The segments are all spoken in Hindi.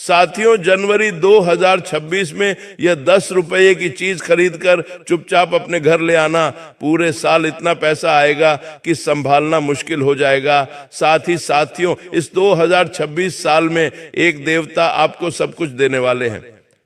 साथियों, जनवरी 2026 में यह 10 रुपये की चीज खरीद कर चुपचाप अपने घर ले आना, पूरे साल इतना पैसा आएगा कि संभालना मुश्किल हो जाएगा। साथ ही साथियों, इस 2026 साल में एक देवता आपको सब कुछ देने वाले हैं।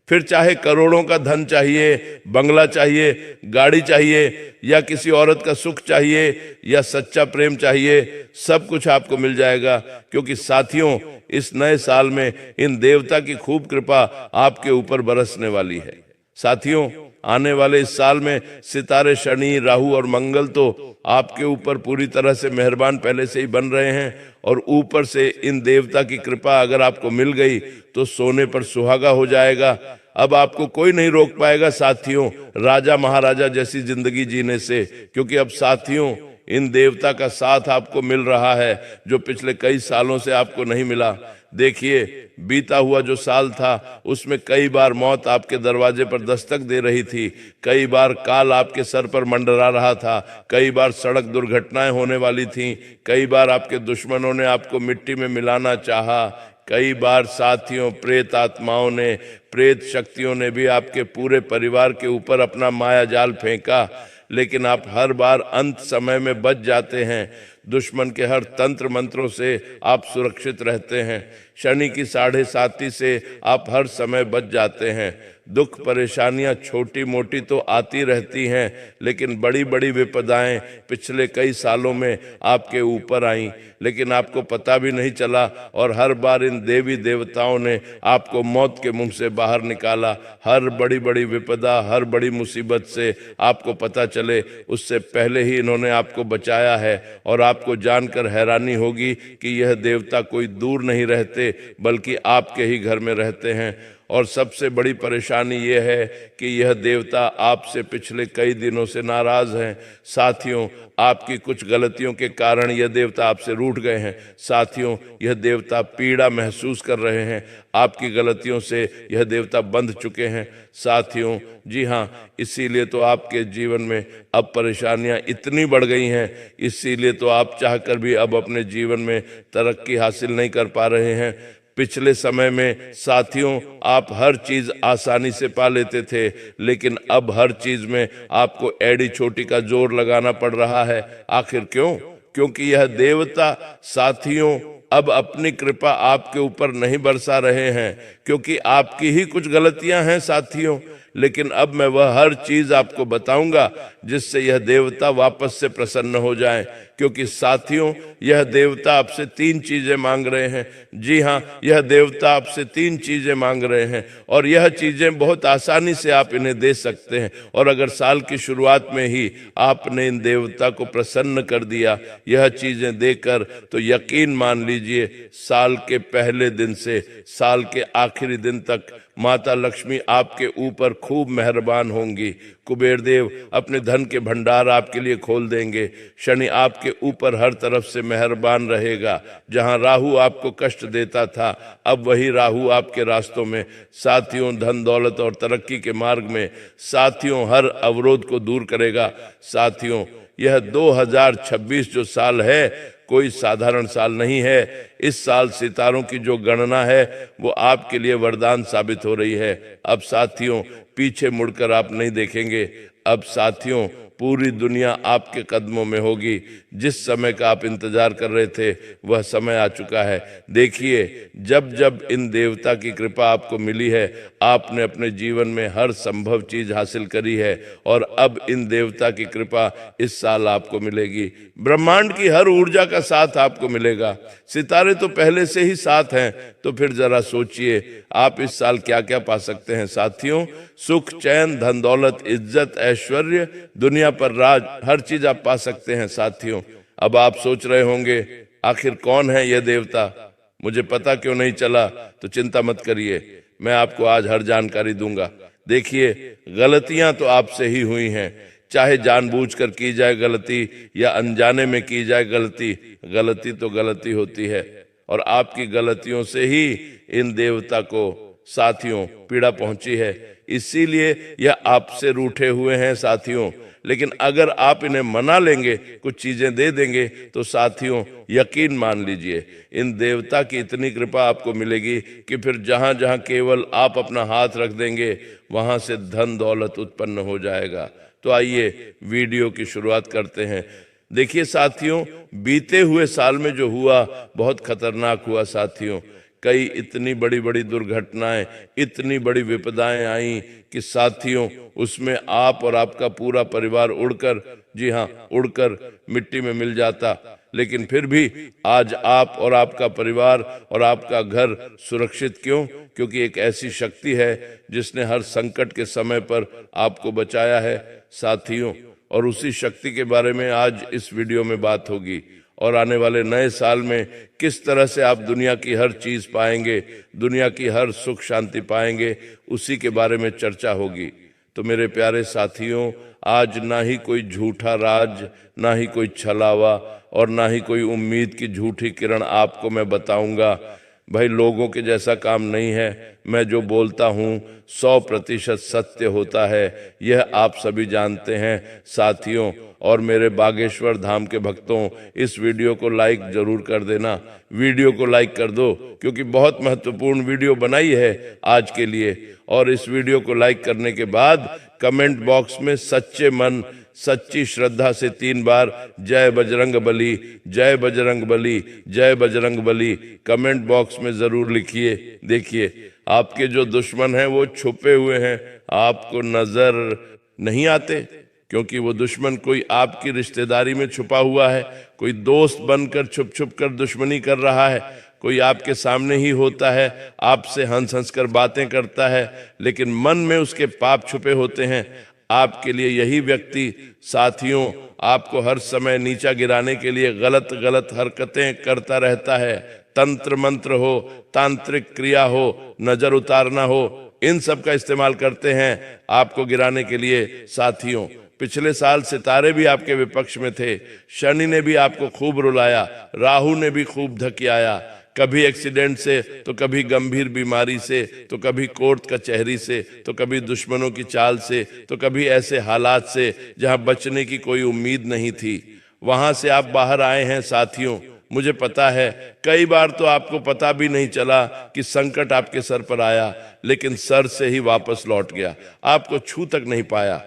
फिर चाहे करोड़ों का धन चाहिए, बंगला चाहिए, गाड़ी चाहिए, या किसी औरत का सुख चाहिए, या सच्चा प्रेम चाहिए, सब कुछ आपको मिल जाएगा। क्योंकि साथियों, इस नए साल में इन देवता की खूब कृपा आपके ऊपर बरसने वाली है। साथियों, आने वाले इस साल में सितारे शनि, राहु और मंगल तो आपके ऊपर पूरी तरह से मेहरबान पहले से ही बन रहे हैं, और ऊपर से इन देवता की कृपा अगर आपको मिल गई तो सोने पर सुहागा हो जाएगा। अब आपको कोई नहीं रोक पाएगा साथियों, राजा महाराजा जैसी जिंदगी जीने से। क्योंकि अब साथियों, इन देवता का साथ आपको मिल रहा है जो पिछले कई सालों से आपको नहीं मिला। देखिए, बीता हुआ जो साल था उसमें कई बार मौत आपके दरवाजे पर दस्तक दे रही थी, कई बार काल आपके सर पर मंडरा रहा था, कई बार सड़क दुर्घटनाएं होने वाली थीं, कई बार आपके दुश्मनों ने आपको मिट्टी में मिलाना चाहा, कई बार साथियों प्रेत आत्माओं ने, प्रेत शक्तियों ने भी आपके पूरे परिवार के ऊपर अपना माया जाल फेंका। लेकिन आप हर बार अंत समय में बच जाते हैं। दुश्मन के हर तंत्र मंत्रों से आप सुरक्षित रहते हैं। शनि की 7.5 से आप हर समय बच जाते हैं। दुख परेशानियां छोटी मोटी तो आती रहती हैं, लेकिन बड़ी बड़ी विपदाएं पिछले कई सालों में आपके ऊपर आईं, लेकिन आपको पता भी नहीं चला, और हर बार इन देवी देवताओं ने आपको मौत के मुंह से बाहर निकाला। हर बड़ी बड़ी विपदा, हर बड़ी मुसीबत से आपको पता चले उससे पहले ही इन्होंने आपको बचाया है। और आपको जानकर हैरानी होगी कि यह देवता कोई दूर नहीं रहते, बल्कि आपके ही घर में रहते हैं। और सबसे बड़ी परेशानी यह है कि यह देवता आपसे पिछले कई दिनों से नाराज हैं। साथियों, आपकी कुछ गलतियों के कारण यह देवता आपसे रूठ गए हैं। साथियों, यह देवता पीड़ा महसूस कर रहे हैं, आपकी गलतियों से यह देवता बंध चुके हैं। साथियों, जी हाँ, इसीलिए तो आपके जीवन में अब परेशानियां इतनी बढ़ गई हैं, इसीलिए तो आप चाहकर भी अब अपने जीवन में तरक्की हासिल नहीं कर पा रहे हैं। पिछले समय में साथियों, आप हर चीज आसानी से पा लेते थे, लेकिन अब हर चीज में आपको एड़ी छोटी का जोर लगाना पड़ रहा है। आखिर क्यों? क्योंकि यह देवता साथियों अब अपनी कृपा आपके ऊपर नहीं बरसा रहे हैं, क्योंकि आपकी ही कुछ गलतियां हैं साथियों। लेकिन अब मैं वह हर चीज आपको बताऊंगा जिससे यह देवता वापस से प्रसन्न हो जाए। क्योंकि साथियों, यह देवता आपसे 3 चीजें मांग रहे हैं। जी हाँ, यह देवता आपसे 3 चीजें मांग रहे हैं, और यह चीजें बहुत आसानी से आप इन्हें दे सकते हैं। और अगर साल की शुरुआत में ही आपने इन देवता को प्रसन्न कर दिया यह चीजें देकर, तो यकीन मान लीजिए साल के पहले दिन से साल के आखिरी दिन तक माता लक्ष्मी आपके ऊपर खूब मेहरबान होंगी। कुबेर देव अपने धन के भंडार आपके लिए खोल देंगे। शनि आपके ऊपर हर तरफ से मेहरबान रहेगा। जहां राहु आपको कष्ट देता था, अब वही राहु आपके रास्तों में, साथियों धन दौलत और तरक्की के मार्ग में, साथियों हर अवरोध को दूर करेगा। साथियों, यह 2026 जो साल है कोई साधारण साल नहीं है। इस साल सितारों की जो गणना है वो आपके लिए वरदान साबित हो रही है। अब साथियों, पीछे मुड़कर आप नहीं देखेंगे। अब साथियों, पूरी दुनिया आपके कदमों में होगी। जिस समय का आप इंतजार कर रहे थे वह समय आ चुका है। देखिए, जब जब इन देवता की कृपा आपको मिली है, आपने अपने जीवन में हर संभव चीज हासिल करी है, और अब इन देवता की कृपा इस साल आपको मिलेगी। ब्रह्मांड की हर ऊर्जा का साथ आपको मिलेगा। सितारे तो पहले से ही साथ हैं, तो फिर जरा सोचिए आप इस साल क्या क्या पा सकते हैं। साथियों, सुख, चैन, धन दौलत, इज्जत, ऐश्वर्य, दुनिया पर राज, हर चीज आप पा सकते हैं। साथियों, अब आप सोच रहे होंगे आखिर कौन है यह देवता, मुझे पता क्यों नहीं चला? तो चिंता मत करिए, मैं आपको आज हर जानकारी दूंगा। देखिए, गलतियां तो आपसे ही हुई हैं, चाहे जानबूझकर की जाए गलती या अनजाने में की जाए गलती, गलती तो गलती होती है। और आपकी गलतियों से ही इन देवता को साथियों पीड़ा पहुंची है, इसीलिए यह आपसे रूठे हुए हैं साथियों। लेकिन अगर आप इन्हें मना लेंगे, कुछ चीजें दे देंगे, तो साथियों यकीन मान लीजिए इन देवता की इतनी कृपा आपको मिलेगी कि फिर जहां जहां केवल आप अपना हाथ रख देंगे वहां से धन दौलत उत्पन्न हो जाएगा। तो आइए वीडियो की शुरुआत करते हैं। देखिए साथियों, बीते हुए साल में जो हुआ बहुत खतरनाक हुआ साथियों। कई इतनी बड़ी बड़ी दुर्घटनाएं, इतनी बड़ी विपदाएं आई कि साथियों उसमें आप और आपका पूरा परिवार उड़कर, जी हाँ, उड़कर मिट्टी में मिल जाता। लेकिन फिर भी आज आप और आपका परिवार और आपका घर सुरक्षित क्यों? क्योंकि एक ऐसी शक्ति है जिसने हर संकट के समय पर आपको बचाया है साथियों। और उसी शक्ति के बारे में आज इस वीडियो में बात होगी। और आने वाले नए साल में किस तरह से आप दुनिया की हर चीज पाएंगे, दुनिया की हर सुख शांति पाएंगे, उसी के बारे में चर्चा होगी। तो मेरे प्यारे साथियों, आज ना ही कोई झूठा राज, ना ही कोई छलावा और ना ही कोई उम्मीद की झूठी किरण आपको मैं बताऊंगा। भाई लोगों के जैसा काम नहीं है। मैं जो बोलता हूँ 100% सत्य होता है, यह आप सभी जानते हैं साथियों। और मेरे बागेश्वर धाम के भक्तों, इस वीडियो को लाइक जरूर कर देना। वीडियो को लाइक कर दो, क्योंकि बहुत महत्वपूर्ण वीडियो बनाई है आज के लिए। और इस वीडियो को लाइक करने के बाद कमेंट बॉक्स में सच्चे मन, सच्ची श्रद्धा से 3 बार जय बजरंग बली, जय बजरंग बली, जय बजरंग बली कमेंट बॉक्स में जरूर लिखिए। देखिए आपके जो दुश्मन हैं वो छुपे हुए हैं, आपको नजर नहीं आते, क्योंकि वो दुश्मन कोई आपकी रिश्तेदारी में छुपा हुआ है, कोई दोस्त बनकर छुप छुप कर दुश्मनी कर रहा है, कोई आपके सामने ही होता है, आपसे हंस हंस कर बातें करता है, लेकिन मन में उसके पाप छुपे होते हैं। आपके लिए यही व्यक्ति साथियों आपको हर समय नीचा गिराने के लिए गलत गलत हरकतें करता रहता है। तंत्र मंत्र हो, तांत्रिक क्रिया हो, नजर उतारना हो, इन सब का इस्तेमाल करते हैं आपको गिराने के लिए साथियों। पिछले साल सितारे भी आपके विपक्ष में थे, शनि ने भी आपको खूब रुलाया, राहु ने भी खूब धकियाया, कभी एक्सीडेंट से, तो कभी गंभीर बीमारी से, तो कभी कोर्ट कचहरी से, तो कभी दुश्मनों की चाल से, तो कभी ऐसे हालात से जहां बचने की कोई उम्मीद नहीं थी। वहां से आप बाहर आए हैं साथियों। मुझे पता है कई बार तो आपको पता भी नहीं चला कि संकट आपके सर पर आया, लेकिन सर से ही वापस लौट गया, आपको छू तक नहीं पाया,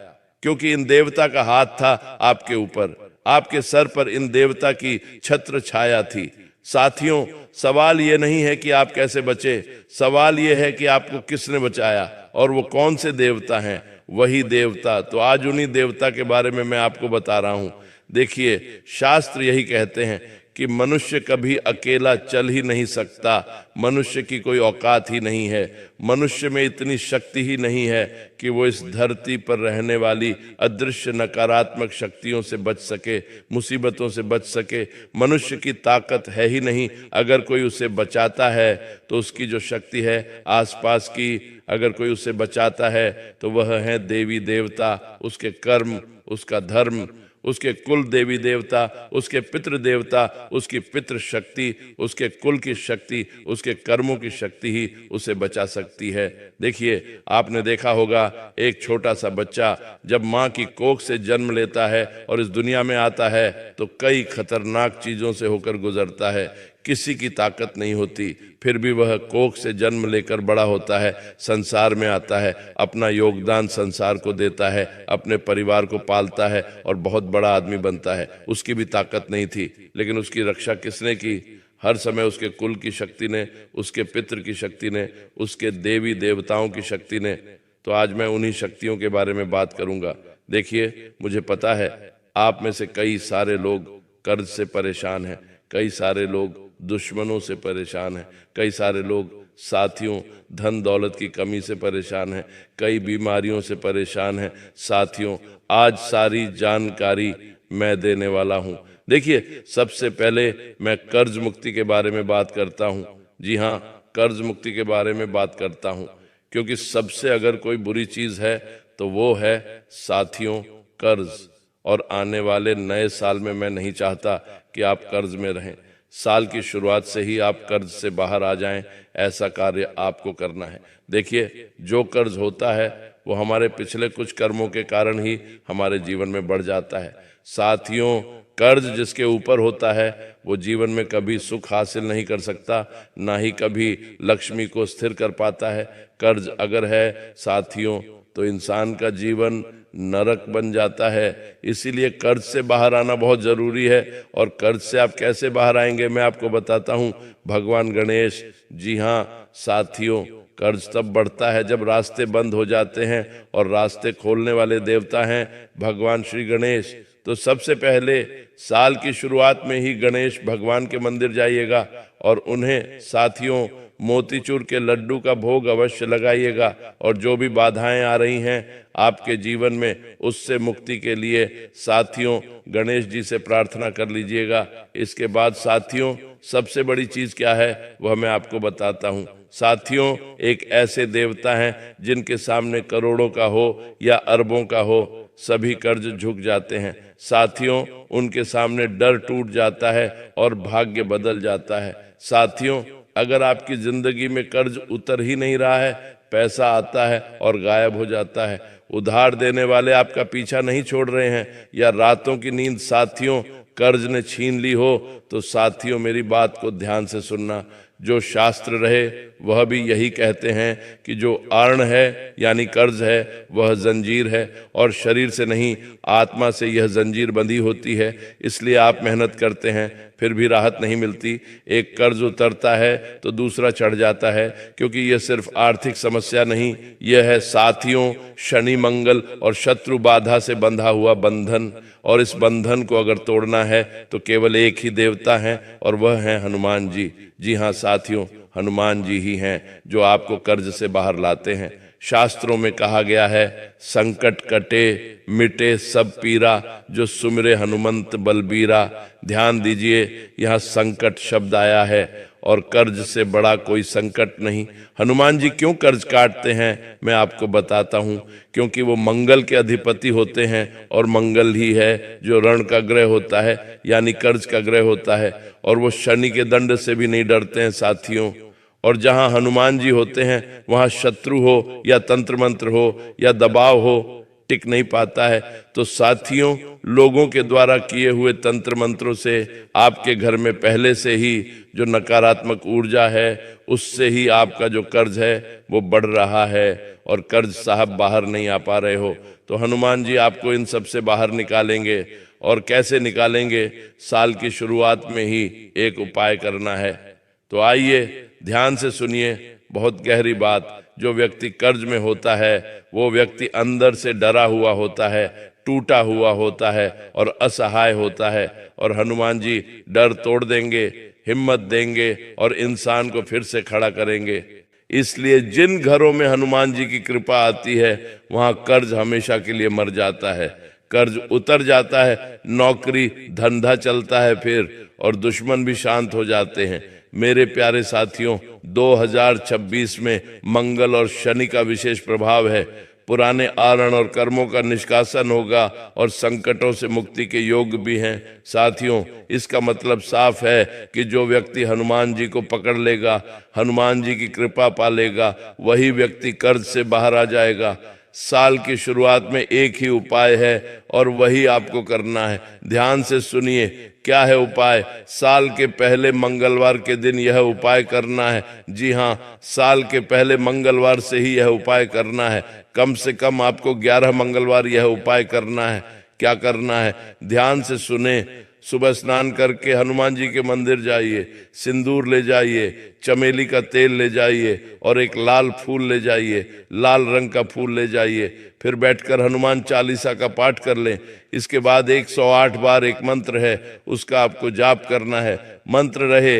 क्योंकि इन देवता का हाथ था आपके ऊपर, आपके सर पर इन देवता की छत्र छाया थी। साथियों सवाल ये नहीं है कि आप कैसे बचे, सवाल ये है कि आपको किसने बचाया और वो कौन से देवता हैं। वही देवता। तो आज उन्हीं देवता के बारे में मैं आपको बता रहा हूं। देखिए शास्त्र यही कहते हैं कि मनुष्य कभी अकेला चल ही नहीं सकता, मनुष्य की कोई औकात ही नहीं है, मनुष्य में इतनी शक्ति ही नहीं है कि वो इस धरती पर रहने वाली अदृश्य नकारात्मक शक्तियों से बच सके, मुसीबतों से बच सके। मनुष्य की ताकत है ही नहीं। अगर कोई उसे बचाता है तो उसकी जो शक्ति है आसपास की, अगर कोई उसे बचाता है तो वह है देवी देवता, उसके कर्म, उसका धर्म, उसके कुल देवी देवता, उसके पितृ देवता, उसकी पितृ शक्ति, उसके कुल की शक्ति, उसके कर्मों की शक्ति ही उसे बचा सकती है। देखिए आपने देखा होगा एक छोटा सा बच्चा जब माँ की कोख से जन्म लेता है और इस दुनिया में आता है तो कई खतरनाक चीजों से होकर गुजरता है, किसी की ताकत नहीं होती, फिर भी वह कोख से जन्म लेकर बड़ा होता है, संसार में आता है, अपना योगदान संसार को देता है, अपने परिवार को पालता है और बहुत बड़ा आदमी बनता है। उसकी भी ताकत नहीं थी, लेकिन उसकी रक्षा किसने की? हर समय उसके कुल की शक्ति ने, उसके पितृ की शक्ति ने, उसके देवी देवताओं की शक्ति ने। तो आज मैं उन्हीं शक्तियों के बारे में बात करूंगा। देखिए मुझे पता है आप में से कई सारे लोग कर्ज से परेशान हैं, कई सारे लोग दुश्मनों से परेशान हैं, कई सारे लोग साथियों धन दौलत की कमी से परेशान हैं, कई बीमारियों से परेशान हैं। साथियों आज सारी जानकारी मैं देने वाला हूं। देखिए सबसे पहले मैं कर्ज मुक्ति के बारे में बात करता हूं। जी हाँ, कर्ज मुक्ति के बारे में बात करता हूं, क्योंकि सबसे अगर कोई बुरी चीज है तो वो है साथियों कर्ज। और आने वाले नए साल में मैं नहीं चाहता कि आप कर्ज में रहें। साल की शुरुआत से ही आप कर्ज से बाहर आ जाएं, ऐसा कार्य आपको करना है। देखिए, जो कर्ज होता है वो हमारे पिछले कुछ कर्मों के कारण ही हमारे जीवन में बढ़ जाता है। साथियों, कर्ज जिसके ऊपर होता है वो जीवन में कभी सुख हासिल नहीं कर सकता, ना ही कभी लक्ष्मी को स्थिर कर पाता है। कर्ज अगर है साथियों तो इंसान का जीवन नरक बन जाता है। इसीलिए कर्ज से बाहर आना बहुत जरूरी है। और कर्ज से आप कैसे बाहर आएंगे मैं आपको बताता हूँ। भगवान गणेश, जी हाँ साथियों, कर्ज तब बढ़ता है जब रास्ते बंद हो जाते हैं, और रास्ते खोलने वाले देवता हैं भगवान श्री गणेश। तो सबसे पहले साल की शुरुआत में ही गणेश भगवान के मंदिर जाइएगा और उन्हें साथियों मोतीचूर के लड्डू का भोग अवश्य लगाइएगा। और जो भी बाधाएं आ रही हैं आपके जीवन में, उससे मुक्ति के लिए साथियों गणेश जी से प्रार्थना कर लीजिएगा। इसके बाद साथियों सबसे बड़ी चीज क्या है वह मैं आपको बताता हूँ। साथियों, एक ऐसे देवता हैं जिनके सामने करोड़ों का हो या अरबों का हो, सभी कर्ज झुक जाते हैं। साथियों, उनके सामने डर टूट जाता है और भाग्य बदल जाता है। साथियों, अगर आपकी जिंदगी में कर्ज उतर ही नहीं रहा है, पैसा आता है और गायब हो जाता है, उधार देने वाले आपका पीछा नहीं छोड़ रहे हैं, या रातों की नींद साथियों कर्ज ने छीन ली हो, तो साथियों मेरी बात को ध्यान से सुनना। जो शास्त्र रहे वह भी यही कहते हैं कि जो आर्ण है यानी कर्ज है वह जंजीर है, और शरीर से नहीं आत्मा से यह जंजीर बंधी होती है। इसलिए आप मेहनत करते हैं फिर भी राहत नहीं मिलती। एक कर्ज उतरता है तो दूसरा चढ़ जाता है, क्योंकि यह सिर्फ आर्थिक समस्या नहीं, यह है साथियों शनि मंगल और शत्रु बाधा से बंधा हुआ बंधन। और इस बंधन को अगर तोड़ना है तो केवल एक ही देवता है और वह है हनुमान जी। जी हाँ साथियों, हनुमान जी ही हैं जो आपको कर्ज से बाहर लाते हैं। शास्त्रों में कहा गया है, संकट कटे मिटे सब पीरा, जो सुमिरे हनुमंत बलबीरा। ध्यान दीजिए, यहाँ संकट शब्द आया है और कर्ज से बड़ा कोई संकट नहीं। हनुमान जी क्यों कर्ज काटते हैं मैं आपको बताता हूँ। क्योंकि वो मंगल के अधिपति होते हैं, और मंगल ही है जो ऋण का ग्रह होता है यानी कर्ज का ग्रह होता है, और वो शनि के दंड से भी नहीं डरते हैं साथियों। और जहां हनुमान जी होते हैं वहां शत्रु हो या तंत्र मंत्र हो या दबाव हो, टिक नहीं पाता है। तो साथियों, लोगों के द्वारा किए हुए तंत्र मंत्रों से आपके घर में पहले से ही जो नकारात्मक ऊर्जा है, उससे ही आपका जो कर्ज है वो बढ़ रहा है, और कर्ज साहब बाहर नहीं आ पा रहे हो। तो हनुमान जी आपको इन सब से बाहर निकालेंगे। और कैसे निकालेंगे? साल की शुरुआत में ही एक उपाय करना है। तो आइए ध्यान से सुनिए, बहुत गहरी बात। जो व्यक्ति कर्ज में होता है वो व्यक्ति अंदर से डरा हुआ होता है, टूटा हुआ होता है और असहाय होता है। और हनुमान जी डर तोड़ देंगे, हिम्मत देंगे और इंसान को फिर से खड़ा करेंगे। इसलिए जिन घरों में हनुमान जी की कृपा आती है वहां कर्ज हमेशा के लिए मर जाता है, कर्ज उतर जाता है, नौकरी धंधा चलता है फिर, और दुश्मन भी शांत हो जाते हैं। मेरे प्यारे साथियों, 2026 में मंगल और शनि का विशेष प्रभाव है। पुराने आरण और कर्मों का निष्कासन होगा और संकटों से मुक्ति के योग भी हैं। साथियों, इसका मतलब साफ है कि जो व्यक्ति हनुमान जी को पकड़ लेगा, हनुमान जी की कृपा पा लेगा, वही व्यक्ति कर्ज से बाहर आ जाएगा। साल की शुरुआत में एक ही उपाय है और वही आपको करना है। ध्यान से सुनिए, क्या है उपाय? साल के पहले मंगलवार के दिन यह उपाय करना है। जी हाँ, साल के पहले मंगलवार से ही यह उपाय करना है। कम से कम आपको 11 मंगलवार यह उपाय करना है। क्या करना है? ध्यान से सुने। सुबह स्नान करके हनुमान जी के मंदिर जाइए, सिंदूर ले जाइए, चमेली का तेल ले जाइए और एक लाल फूल ले जाइए, लाल रंग का फूल ले जाइए। फिर बैठकर हनुमान चालीसा का पाठ कर लें। इसके बाद 108 बार एक मंत्र है, उसका आपको जाप करना है। मंत्र रहे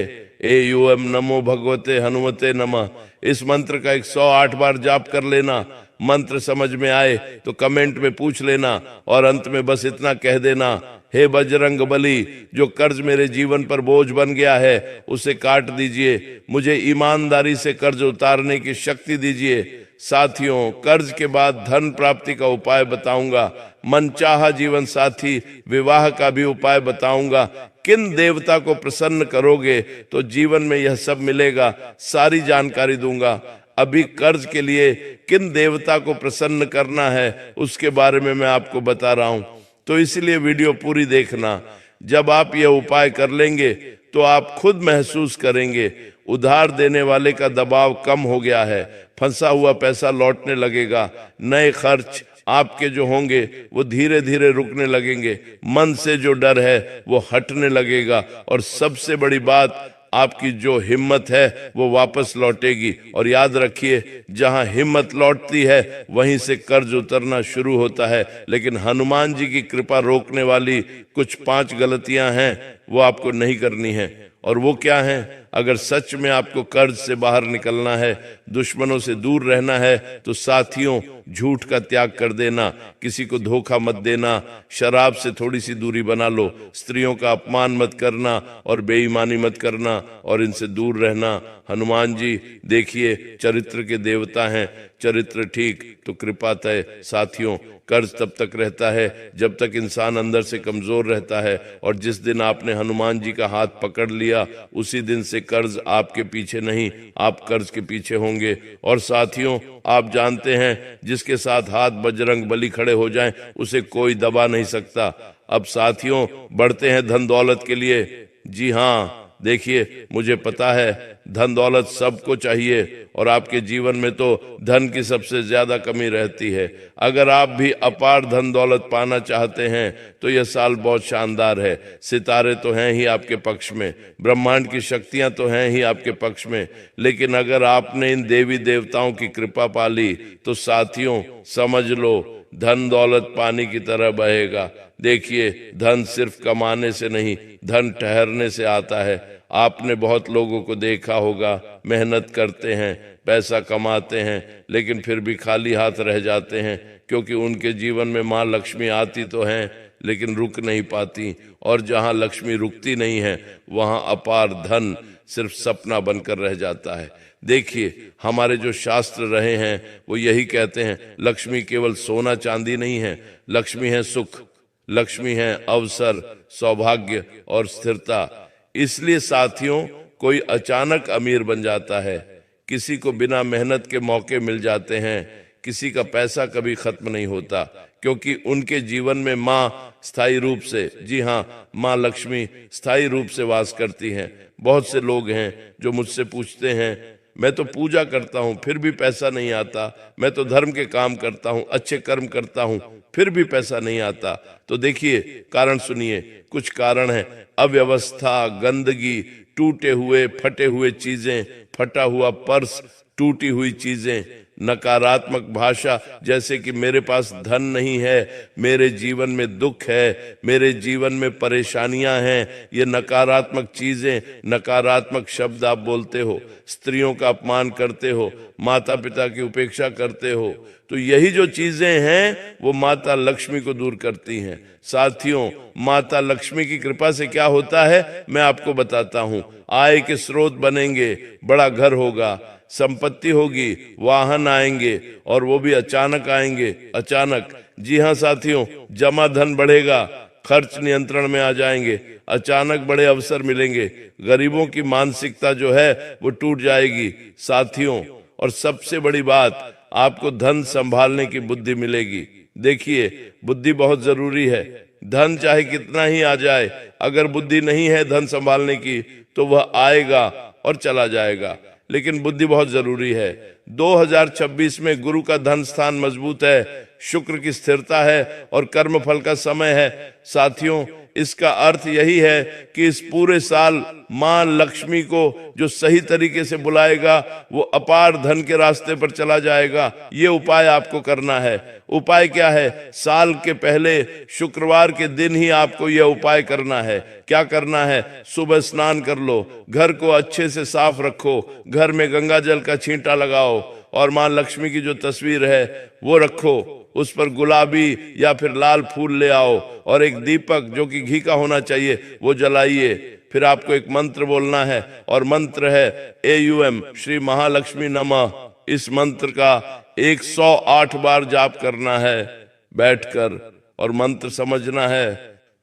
एयूएम नमो भगवते हनुमते नमः। इस मंत्र का 108 बार जाप कर लेना। मंत्र समझ में आए तो कमेंट में पूछ लेना, और अंत में बस इतना कह देना, हे बजरंग बली, जो कर्ज मेरे जीवन पर बोझ बन गया है उसे काट दीजिए, मुझे ईमानदारी से कर्ज उतारने की शक्ति दीजिए। साथियों, कर्ज के बाद धन प्राप्ति का उपाय बताऊंगा, मनचाहा जीवन साथी विवाह का भी उपाय बताऊंगा। किन देवता को प्रसन्न करोगे तो जीवन में यह सब मिलेगा, सारी जानकारी दूंगा। अभी कर्ज के लिए किन देवता को प्रसन्न करना है उसके बारे में मैं आपको बता रहा हूं, तो इसलिए वीडियो पूरी देखना। जब आप यह उपाय कर लेंगे तो आप खुद महसूस करेंगे उधार देने वाले का दबाव कम हो गया है, फंसा हुआ पैसा लौटने लगेगा, नए खर्च आपके जो होंगे वो धीरे धीरे रुकने लगेंगे, मन से जो डर है वो हटने लगेगा, और सबसे बड़ी बात आपकी जो हिम्मत है वो वापस लौटेगी। और याद रखिए, जहां हिम्मत लौटती है वहीं से कर्ज उतरना शुरू होता है। लेकिन हनुमान जी की कृपा रोकने वाली कुछ 5 गलतियां हैं, वो आपको नहीं करनी है। और वो क्या है? अगर सच में आपको कर्ज से बाहर निकलना है, दुश्मनों से दूर रहना है, तो साथियों, झूठ का त्याग कर देना, किसी को धोखा मत देना, शराब से थोड़ी सी दूरी बना लो, स्त्रियों का अपमान मत करना और बेईमानी मत करना और इनसे दूर रहना। हनुमान जी देखिए चरित्र के देवता हैं, चरित्र ठीक तो कृपा तय। साथियों, कर्ज तब तक रहता है जब तक इंसान अंदर से कमजोर रहता है, और जिस दिन आपने हनुमान जी का हाथ पकड़ लिया उसी दिन से कर्ज आपके पीछे नहीं, आप कर्ज के पीछे होंगे। और साथियों, आप जानते हैं जिसके साथ हाथ बजरंग बली खड़े हो जाएं उसे कोई दबा नहीं सकता। अब साथियों, बढ़ते हैं धन दौलत के लिए। जी हाँ, देखिए मुझे पता है धन दौलत सबको चाहिए और आपके जीवन में तो धन की सबसे ज्यादा कमी रहती है। अगर आप भी अपार धन दौलत पाना चाहते हैं तो यह साल बहुत शानदार है। सितारे तो हैं ही आपके पक्ष में, ब्रह्मांड की शक्तियां तो हैं ही आपके पक्ष में, लेकिन अगर आपने इन देवी देवताओं की कृपा पाली तो साथियों समझ लो धन दौलत पानी की तरह बहेगा। देखिए, धन सिर्फ कमाने से नहीं, धन ठहरने से आता है। आपने बहुत लोगों को देखा होगा, मेहनत करते हैं, पैसा कमाते हैं, लेकिन फिर भी खाली हाथ रह जाते हैं, क्योंकि उनके जीवन में माँ लक्ष्मी आती तो हैं लेकिन रुक नहीं पाती। और जहाँ लक्ष्मी रुकती नहीं है वहाँ अपार धन सिर्फ सपना बनकर रह जाता है। देखिए, हमारे जो शास्त्र रहे हैं वो यही कहते हैं, लक्ष्मी केवल सोना चांदी नहीं है, लक्ष्मी है सुख, लक्ष्मी है अवसर, सौभाग्य और स्थिरता। इसलिए साथियों, कोई अचानक अमीर बन जाता है, किसी को बिना मेहनत के मौके मिल जाते हैं, किसी का पैसा कभी खत्म नहीं होता, क्योंकि उनके जीवन में माँ स्थायी रूप से, जी हाँ, माँ लक्ष्मी स्थायी रूप से वास करती हैं। बहुत से लोग हैं जो मुझसे पूछते हैं, मैं तो पूजा करता हूँ फिर भी पैसा नहीं आता, मैं तो धर्म के काम करता हूँ, अच्छे कर्म करता हूँ, फिर भी पैसा नहीं आता। तो देखिए, कारण सुनिए, कुछ कारण है। अव्यवस्था, गंदगी, टूटे हुए फटे हुए चीजें, फटा हुआ पर्स, टूटी हुई चीजें, नकारात्मक भाषा, जैसे कि मेरे पास धन नहीं है, मेरे जीवन में दुख है, मेरे जीवन में परेशानियां हैं, ये नकारात्मक चीजें, नकारात्मक शब्द आप बोलते हो, स्त्रियों का अपमान करते हो, माता पिता की उपेक्षा करते हो, तो यही जो चीजें हैं वो माता लक्ष्मी को दूर करती हैं। साथियों, माता लक्ष्मी की कृपा से क्या होता है मैं आपको बताता हूँ। आय के स्रोत बनेंगे, बड़ा घर होगा, संपत्ति होगी, वाहन आएंगे, और वो भी अचानक आएंगे, अचानक। जी हाँ साथियों, जमा धन बढ़ेगा, खर्च नियंत्रण में आ जाएंगे, अचानक बड़े अवसर मिलेंगे, गरीबों की मानसिकता जो है वो टूट जाएगी साथियों। और सबसे बड़ी बात, आपको धन संभालने की बुद्धि मिलेगी। देखिए, बुद्धि बहुत जरूरी है। धन चाहे कितना ही आ जाए, अगर बुद्धि नहीं है धन संभालने की तो वह आएगा और चला जाएगा, लेकिन बुद्धि बहुत जरूरी है। 2026 में गुरु का धन स्थान मजबूत है, शुक्र की स्थिरता है और कर्म फल का समय है। साथियों, इसका अर्थ यही है कि इस पूरे साल मां लक्ष्मी को जो सही तरीके से बुलाएगा वो अपार धन के रास्ते पर चला जाएगा। ये उपाय आपको करना है। उपाय क्या है? साल के पहले शुक्रवार के दिन ही आपको यह उपाय करना है। क्या करना है? सुबह स्नान कर लो, घर को अच्छे से साफ रखो, घर में गंगा जल का छींटा लगाओ और मां लक्ष्मी की जो तस्वीर है वो रखो, उस पर गुलाबी या फिर लाल फूल ले आओ और एक दीपक जो कि घी का होना चाहिए वो जलाइए। फिर आपको एक मंत्र बोलना है और मंत्र है AUM श्री महालक्ष्मी नमः। इस मंत्र का 108 बार जाप करना है बैठकर और मंत्र समझना है।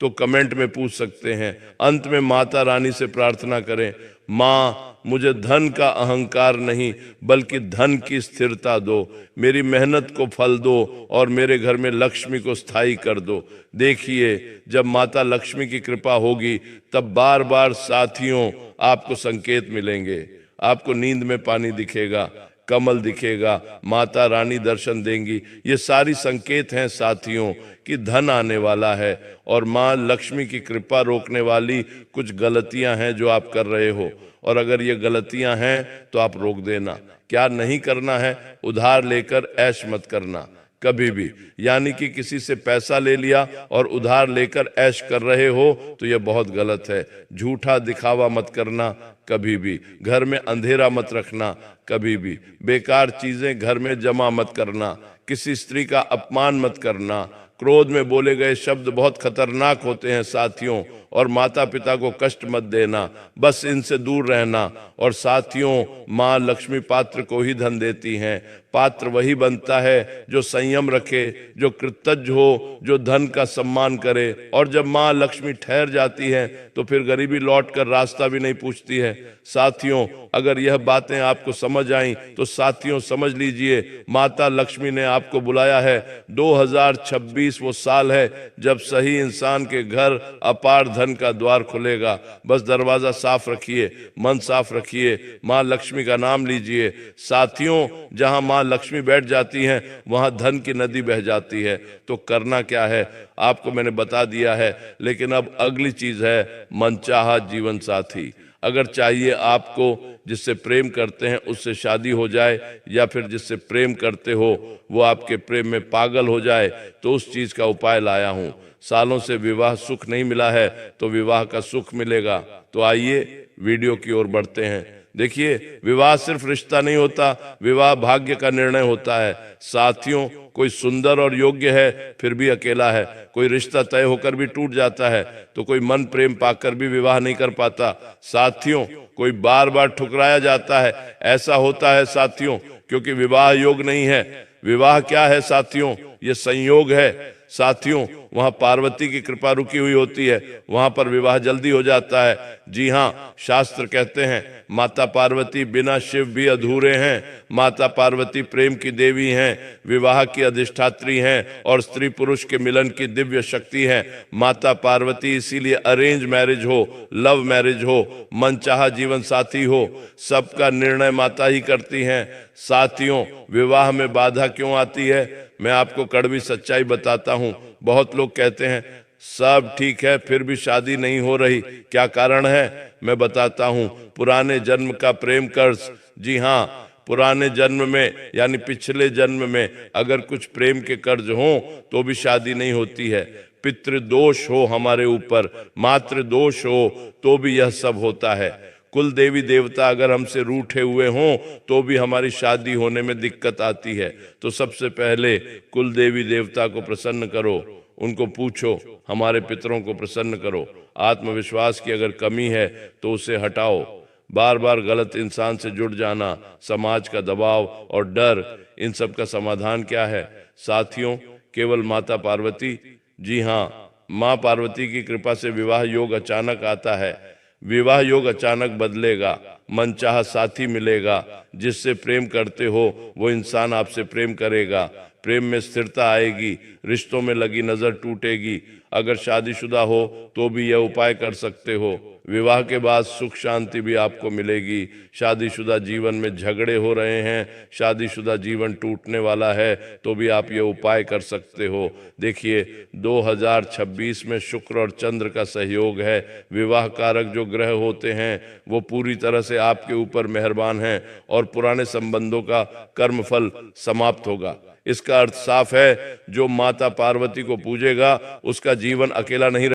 तो कमेंट में पूछ सकते हैं। अंत में माता रानी से प्रार्थना करें, माँ मुझे धन का अहंकार नहीं बल्कि धन की स्थिरता दो, मेरी मेहनत को फल दो और मेरे घर में लक्ष्मी को स्थायी कर दो। देखिए जब माता लक्ष्मी की कृपा होगी तब बार बार साथियों आपको संकेत मिलेंगे, आपको नींद में पानी दिखेगा, कमल दिखेगा, माता रानी दर्शन देंगी। ये सारी संकेत हैं साथियों कि धन आने वाला है। और माँ लक्ष्मी की कृपा रोकने वाली कुछ गलतियां हैं जो आप कर रहे हो, और अगर ये गलतियां हैं तो आप रोक देना। क्या नहीं करना है? उधार लेकर ऐश मत करना कभी भी, यानी कि किसी से पैसा ले लिया और उधार लेकर ऐश कर रहे हो तो यह बहुत गलत है। झूठा दिखावा मत करना कभी भी, घर में अंधेरा मत रखना कभी भी, बेकार चीजें घर में जमा मत करना, किसी स्त्री का अपमान मत करना। क्रोध में बोले गए शब्द बहुत खतरनाक होते हैं साथियों, और माता पिता को कष्ट मत देना, बस इनसे दूर रहना। और साथियों माँ लक्ष्मी पात्र को ही धन देती हैं, पात्र वही बनता है जो संयम रखे, जो कृतज्ञ हो, जो धन का सम्मान करे। और जब माँ लक्ष्मी ठहर जाती है तो फिर गरीबी लौट कर रास्ता भी नहीं पूछती है। साथियों अगर यह बातें आपको समझ आई तो साथियों समझ लीजिए माता लक्ष्मी ने आपको बुलाया है। 2026 वो साल है जब सही इंसान के घर अपार धन का द्वार खुलेगा। बस दरवाजा साफ रखिए, मन साफ रखिए, माँ लक्ष्मी का नाम लीजिए। साथियों जहां माँ लक्ष्मी बैठ जाती हैं वहां धन की नदी बह जाती है। तो करना क्या है आपको मैंने बता दिया है, लेकिन अब अगली चीज है मनचाहा जीवन साथी। अगर चाहिए आपको जिससे प्रेम करते हैं उससे शादी हो जाए, या फिर जिससे प्रेम करते हो वो आपके प्रेम में पागल हो जाए, तो उस चीज का उपाय लाया हूं। सालों से विवाह सुख नहीं मिला है तो विवाह का सुख मिलेगा। तो आइए वीडियो की ओर बढ़ते हैं। देखिए विवाह सिर्फ रिश्ता नहीं होता, विवाह भाग्य का निर्णय होता है। साथियों कोई सुंदर और योग्य है फिर भी अकेला है, कोई रिश्ता तय होकर भी टूट जाता है, तो कोई मन प्रेम पाकर भी विवाह नहीं कर पाता। साथियों कोई बार बार ठुकराया जाता है, ऐसा होता है साथियों क्योंकि विवाह योग नहीं है। विवाह क्या है साथियों? ये संयोग है। साथियों वहां पार्वती की कृपा रुकी हुई होती है, वहां पर विवाह जल्दी हो जाता है। जी हाँ, शास्त्र कहते हैं माता पार्वती बिना शिव भी अधूरे हैं। माता पार्वती प्रेम की देवी हैं, विवाह की अधिष्ठात्री हैं और स्त्री पुरुष के मिलन की दिव्य शक्ति है। माता पार्वती इसीलिए अरेंज मैरिज हो, लव मैरिज हो, मनचाहा जीवन साथी हो, सबका निर्णय माता ही करती हैं। साथियों विवाह में बाधा क्यों आती है? मैं आपको कड़वी सच्चाई बताता हूं। बहुत लोग कहते हैं सब ठीक है फिर भी शादी नहीं हो रही, क्या कारण है? मैं बताता हूं, पुराने जन्म का प्रेम कर्ज। जी हां, पुराने जन्म में यानी पिछले जन्म में अगर कुछ प्रेम के कर्ज हों तो भी शादी नहीं होती है। पितृदोष हो हमारे ऊपर, मातृ दोष हो तो भी यह सब होता है। कुल देवी देवता अगर हमसे रूठे हुए हों तो भी हमारी शादी होने में दिक्कत आती है। तो सबसे पहले कुल देवी देवता को प्रसन्न करो, उनको पूछो, हमारे पितरों को प्रसन्न करो। आत्मविश्वास की अगर कमी है तो उसे हटाओ। बार बार गलत इंसान से जुड़ जाना, समाज का दबाव और डर, इन सब का समाधान क्या है साथियों? केवल माता पार्वती। जी हाँ, माँ पार्वती की कृपा से विवाह योग अचानक आता है। विवाह योग अचानक बदलेगा, मनचाहा साथी मिलेगा, जिससे प्रेम करते हो वो इंसान आपसे प्रेम करेगा, प्रेम में स्थिरता आएगी, रिश्तों में लगी नजर टूटेगी। अगर शादीशुदा हो तो भी यह उपाय कर सकते हो। विवाह के बाद सुख शांति भी आपको मिलेगी। शादीशुदा जीवन में झगड़े हो रहे हैं, शादीशुदा जीवन टूटने वाला है, तो भी आप ये उपाय कर सकते हो। देखिए 2026 में शुक्र और चंद्र का सहयोग है। विवाह कारक जो ग्रह होते हैं वो पूरी तरह से आपके ऊपर मेहरबान हैं और पुराने संबंधों का कर्मफल समाप्त होगा। इसका अर्थ साफ है, जो माता पार्वती को पूजेगा उसका जीवन अकेला नहीं